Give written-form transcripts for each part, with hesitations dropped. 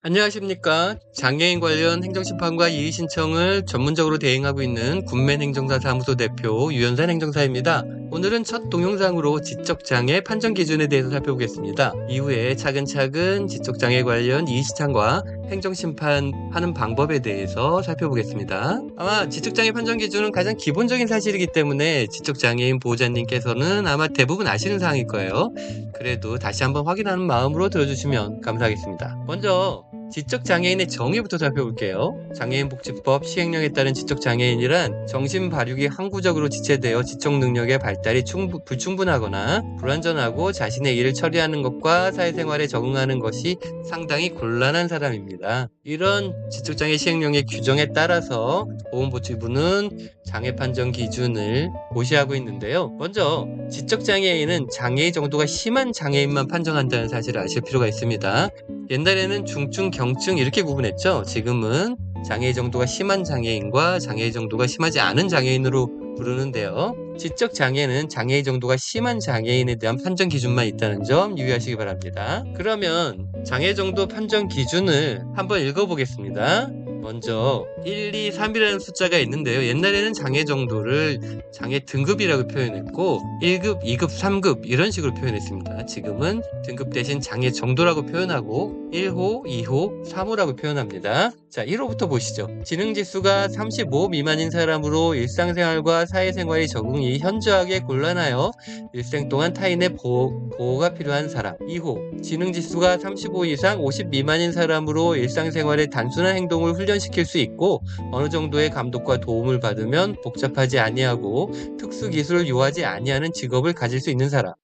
안녕하십니까. 장애인 관련 행정심판과 이의신청을 전문적으로 대행하고 있는 군맨행정사사무소 대표 유연산 행정사입니다. 오늘은 첫 동영상으로 지적장애 판정 기준에 대해서 살펴보겠습니다. 이후에 차근차근 지적장애 관련 이의신청과 행정심판하는 방법에 대해서 살펴보겠습니다. 아마 지적장애 판정 기준은 가장 기본적인 사실이기 때문에 지적장애인 보호자님께서는 아마 대부분 아시는 사항일 거예요. 그래도 다시 한번 확인하는 마음으로 들어주시면 감사하겠습니다. 먼저 지적장애인의 정의부터 살펴볼게요. 장애인복지법 시행령에 따른 지적장애인이란 정신발육이 항구적으로 지체되어 지적능력의 발달이 불충분하거나 불완전하고 자신의 일을 처리하는 것과 사회생활에 적응하는 것이 상당히 곤란한 사람입니다. 이런 지적장애 시행령의 규정에 따라서 보건복지부는 장애 판정 기준을 고시하고 있는데요. 먼저 지적장애인은 장애의 정도가 심한 장애인만 판정한다는 사실을 아실 필요가 있습니다. 옛날에는 중증, 경증 이렇게 구분했죠. 지금은 장애 정도가 심한 장애인과 장애 정도가 심하지 않은 장애인으로 부르는데요. 지적 장애는 장애 정도가 심한 장애인에 대한 판정 기준만 있다는 점 유의하시기 바랍니다. 그러면 장애 정도 판정 기준을 한번 읽어보겠습니다. 먼저 1, 2, 3이라는 숫자가 있는데요. 옛날에는 장애 정도를 장애 등급이라고 표현했고 1급, 2급, 3급 이런 식으로 표현했습니다. 지금은 등급 대신 장애 정도라고 표현하고 1호, 2호, 3호라고 표현합니다. 자, 1호부터 보시죠. 지능지수가 35 미만인 사람으로 일상생활과 사회생활의 적응이 현저하게 곤란하여 일생 동안 타인의 보호가 필요한 사람. 2호, 지능지수가 35 이상 50 미만인 사람으로 일상생활의 단순한 행동을 훈련시킬 수 있고 어느 정도의 감독과 도움을 받으면 복잡하지 아니하고 특수기술을 요하지 아니하는 직업을 가질 수 있는 사람.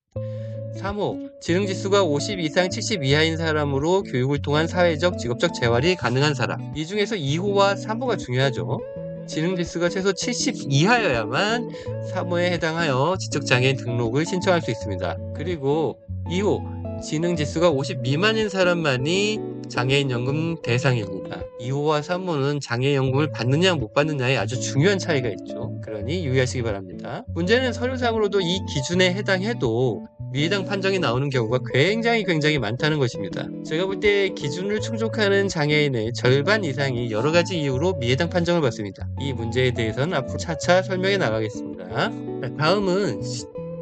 3호, 지능지수가 50 이상 70 이하인 사람으로 교육을 통한 사회적, 직업적 재활이 가능한 사람. 이 중에서 2호와 3호가 중요하죠. 지능지수가 최소 70 이하여야만 3호에 해당하여 지적장애인 등록을 신청할 수 있습니다. 그리고 2호, 지능지수가 50 미만인 사람만이 장애인연금 대상입니다. 2호와 3호는 장애연금을 받느냐 못 받느냐에 아주 중요한 차이가 있죠. 그러니 유의하시기 바랍니다. 문제는 서류상으로도 이 기준에 해당해도 미해당 판정이 나오는 경우가 굉장히 많다는 것입니다. 제가 볼 때 기준을 충족하는 장애인의 절반 이상이 여러 가지 이유로 미해당 판정을 받습니다. 이 문제에 대해서는 앞으로 차차 설명해 나가겠습니다. 자, 다음은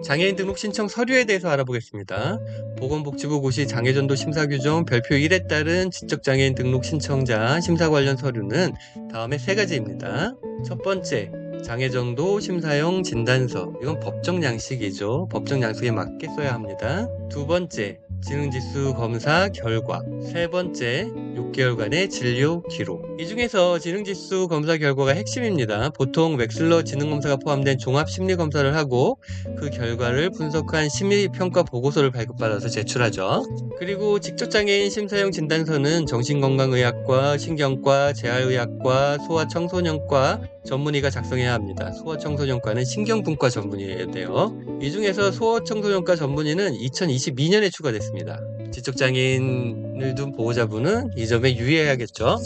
장애인 등록 신청 서류에 대해서 알아보겠습니다. 보건복지부 고시 장애전도 심사규정 별표 1에 따른 지적장애인 등록 신청자 심사 관련 서류는 다음에 3가지입니다. 첫 번째, 장애정도 심사용 진단서. 이건 법정 양식이죠. 법정 양식에 맞게 써야 합니다. 두 번째, 지능지수 검사 결과. 세 번째, 6개월간의 진료 기록. 이 중에서 지능지수 검사 결과가 핵심입니다. 보통 웩슬러 지능검사가 포함된 종합심리검사를 하고 그 결과를 분석한 심리평가 보고서를 발급받아서 제출하죠. 그리고 직접장애인 심사용 진단서는 정신건강의학과, 신경과, 재활의학과, 소아청소년과 전문의가 작성해야 합니다. 소아청소년과는 신경분과 전문의여야 돼요. 이 중에서 소아청소년과 전문의는 2022년에 추가됐습니다. 지적장애인을 둔 보호자분은 이 점에 유의해야겠죠.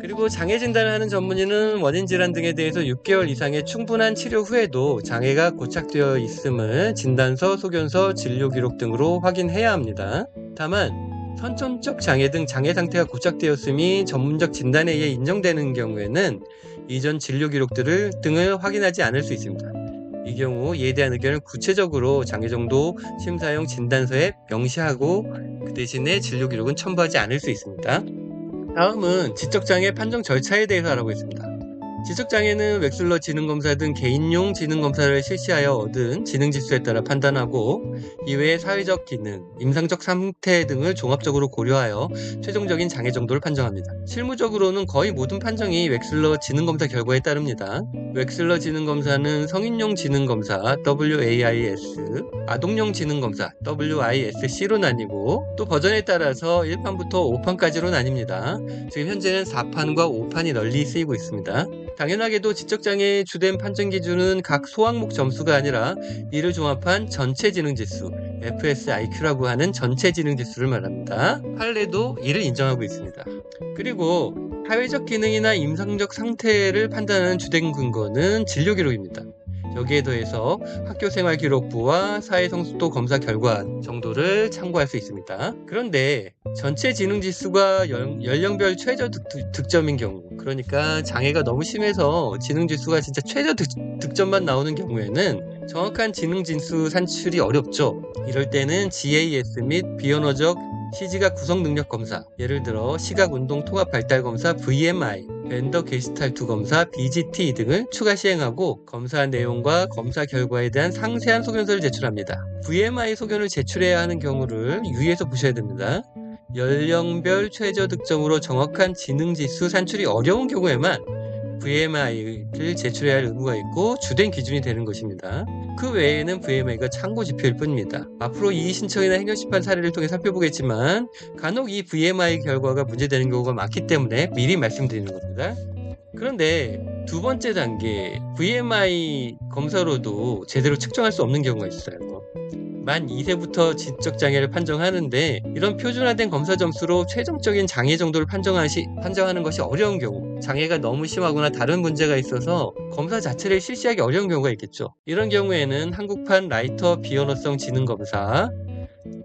그리고 장애 진단을 하는 전문의는 원인 질환 등에 대해서 6개월 이상의 충분한 치료 후에도 장애가 고착되어 있음을 진단서, 소견서, 진료 기록 등으로 확인해야 합니다. 다만 선천적 장애 등 장애 상태가 고착되었음이 전문적 진단에 의해 인정되는 경우에는 이전 진료 기록들을 등을 확인하지 않을 수 있습니다. 이 경우 이에 대한 의견을 구체적으로 장애정도 심사용 진단서에 명시하고 그 대신에 진료 기록은 첨부하지 않을 수 있습니다. 다음은 지적장애 판정 절차에 대해서 알아보겠습니다. 지적장애는 웩슬러 지능검사 등 개인용 지능검사를 실시하여 얻은 지능지수에 따라 판단하고 이외의 사회적 기능, 임상적 상태 등을 종합적으로 고려하여 최종적인 장애 정도를 판정합니다. 실무적으로는 거의 모든 판정이 웩슬러 지능검사 결과에 따릅니다. 웩슬러 지능검사는 성인용 지능검사 WAIS, 아동용 지능검사 WISC로 나뉘고 또 버전에 따라서 1판부터 5판까지로 나뉩니다. 지금 현재는 4판과 5판이 널리 쓰이고 있습니다. 당연하게도 지적장애의 주된 판정 기준은 각 소항목 점수가 아니라 이를 종합한 전체 지능지수 FSIQ라고 하는 전체 지능지수를 말합니다. 판례도 이를 인정하고 있습니다. 그리고 사회적 기능이나 임상적 상태를 판단하는 주된 근거는 진료 기록입니다. 여기에 더해서 학교생활 기록부와 사회성숙도 검사 결과 정도를 참고할 수 있습니다. 그런데 전체 지능 지수가 연령별 최저 득점인 경우, 그러니까 장애가 너무 심해서 지능 지수가 진짜 최저 득점만 나오는 경우에는 정확한 지능 지수 산출이 어렵죠. 이럴 때는 GAS 및 비언어적 시지각 구성 능력 검사, 예를 들어 시각 운동 통합 발달 검사 VMI, 벤더 게시탈트 검사 BGT 등을 추가 시행하고 검사 내용과 검사 결과에 대한 상세한 소견서를 제출합니다. VMI 소견을 제출해야 하는 경우를 유의해서 보셔야 됩니다. 연령별 최저 득점으로 정확한 지능 지수 산출이 어려운 경우에만 VMI를 제출해야 할 의무가 있고 주된 기준이 되는 것입니다. 그 외에는 VMI가 참고 지표일 뿐입니다. 앞으로 이의 신청이나 행정심판 사례를 통해 살펴보겠지만 간혹 이 VMI 결과가 문제되는 경우가 많기 때문에 미리 말씀드리는 겁니다. 그런데 두 번째 단계 VMI 검사로도 제대로 측정할 수 없는 경우가 있어요. 만 2세부터 지적장애를 판정하는데 이런 표준화된 검사 점수로 최종적인 장애 정도를 판정하는 것이 어려운 경우, 장애가 너무 심하거나 다른 문제가 있어서 검사 자체를 실시하기 어려운 경우가 있겠죠. 이런 경우에는 한국판 라이터 비언어성 지능 검사,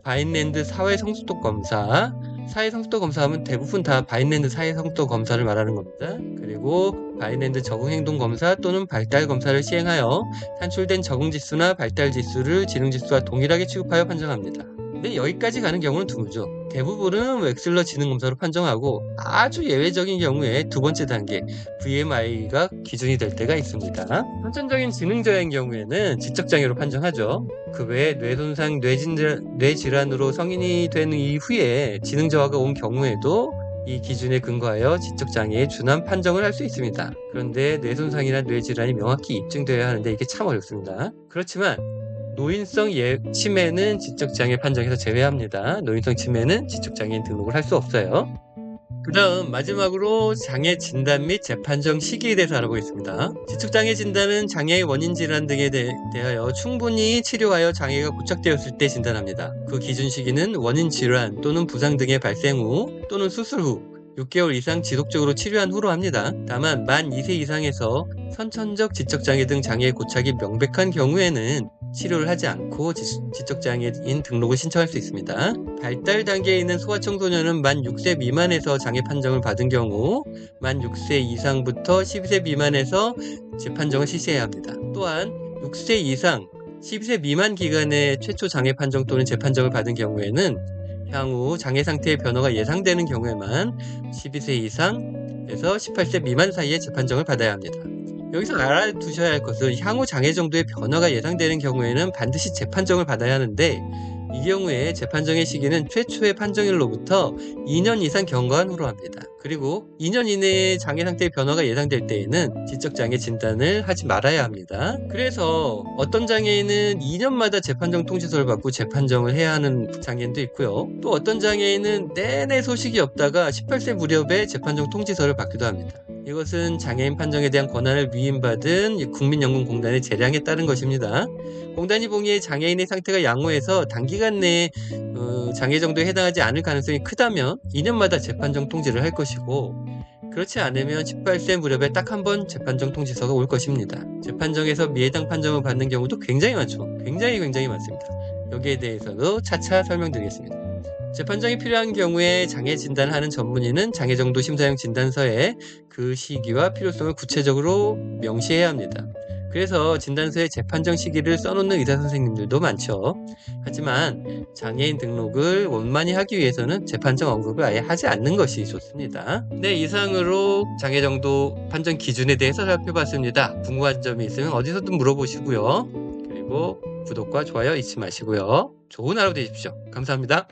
바인랜드 사회성숙도 검사, 사회성숙도 검사하면 대부분 다 바인랜드 사회성숙도 검사를 말하는 겁니다. 그리고 바인랜드 적응행동검사 또는 발달검사를 시행하여 산출된 적응지수나 발달지수를 지능지수와 동일하게 취급하여 판정합니다. 근데 여기까지 가는 경우는 드물죠. 대부분은 웩슬러 지능검사로 판정하고 아주 예외적인 경우에 두 번째 단계 VMI가 기준이 될 때가 있습니다. 선천적인 지능저하인 경우에는 지적장애로 판정하죠. 그 외에 뇌손상, 뇌질환으로 성인이 된 이후에 지능저하가 온 경우에도 이 기준에 근거하여 지적장애에 준한 판정을 할 수 있습니다. 그런데 뇌손상이나 뇌질환이 명확히 입증되어야 하는데 이게 참 어렵습니다. 그렇지만 노인성 치매는 지적장애 판정에서 제외합니다. 노인성 치매는 지적장애인 등록을 할 수 없어요. 그 다음 마지막으로 장애 진단 및 재판정 시기에 대해서 알아보겠습니다. 지적장애 진단은 장애의 원인 질환 등에 대하여 충분히 치료하여 장애가 고착되었을 때 진단합니다. 그 기준 시기는 원인 질환 또는 부상 등의 발생 후 또는 수술 후 6개월 이상 지속적으로 치료한 후로 합니다. 다만 만 2세 이상에서 선천적 지적장애 등 장애의 고착이 명백한 경우에는 치료를 하지 않고 지적장애인 등록을 신청할 수 있습니다. 발달 단계에 있는 소아청소년은 만 6세 미만에서 장애 판정을 받은 경우 만 6세 이상부터 12세 미만에서 재판정을 실시해야 합니다. 또한 6세 이상 12세 미만 기간에 최초 장애 판정 또는 재판정을 받은 경우에는 향후 장애 상태의 변화가 예상되는 경우에만 12세 이상에서 18세 미만 사이에 재판정을 받아야 합니다. 여기서 알아두셔야 할 것은 향후 장애 정도의 변화가 예상되는 경우에는 반드시 재판정을 받아야 하는데 이 경우에 재판정의 시기는 최초의 판정일로부터 2년 이상 경과한 후로 합니다. 그리고 2년 이내에 장애 상태의 변화가 예상될 때에는 지적장애 진단을 하지 말아야 합니다. 그래서 어떤 장애인은 2년마다 재판정 통지서를 받고 재판정을 해야 하는 장애인도 있고요. 또 어떤 장애인은 내내 소식이 없다가 18세 무렵에 재판정 통지서를 받기도 합니다. 이것은 장애인 판정에 대한 권한을 위임받은 국민연금공단의 재량에 따른 것입니다. 공단이 보기에 장애인의 상태가 양호해서 단기간 내에 장애 정도에 해당하지 않을 가능성이 크다면 2년마다 재판정 통지를 할 것이고 그렇지 않으면 18세 무렵에 딱 한 번 재판정 통지서가 올 것입니다. 재판정에서 미해당 판정을 받는 경우도 굉장히 많죠. 굉장히 많습니다. 여기에 대해서도 차차 설명드리겠습니다. 재판정이 필요한 경우에 장애 진단하는 전문의는 장애정도 심사용 진단서에 그 시기와 필요성을 구체적으로 명시해야 합니다. 그래서 진단서에 재판정 시기를 써놓는 의사선생님들도 많죠. 하지만 장애인 등록을 원만히 하기 위해서는 재판정 언급을 아예 하지 않는 것이 좋습니다. 네, 이상으로 장애정도 판정 기준에 대해서 살펴봤습니다. 궁금한 점이 있으면 어디서든 물어보시고요. 그리고 구독과 좋아요 잊지 마시고요. 좋은 하루 되십시오. 감사합니다.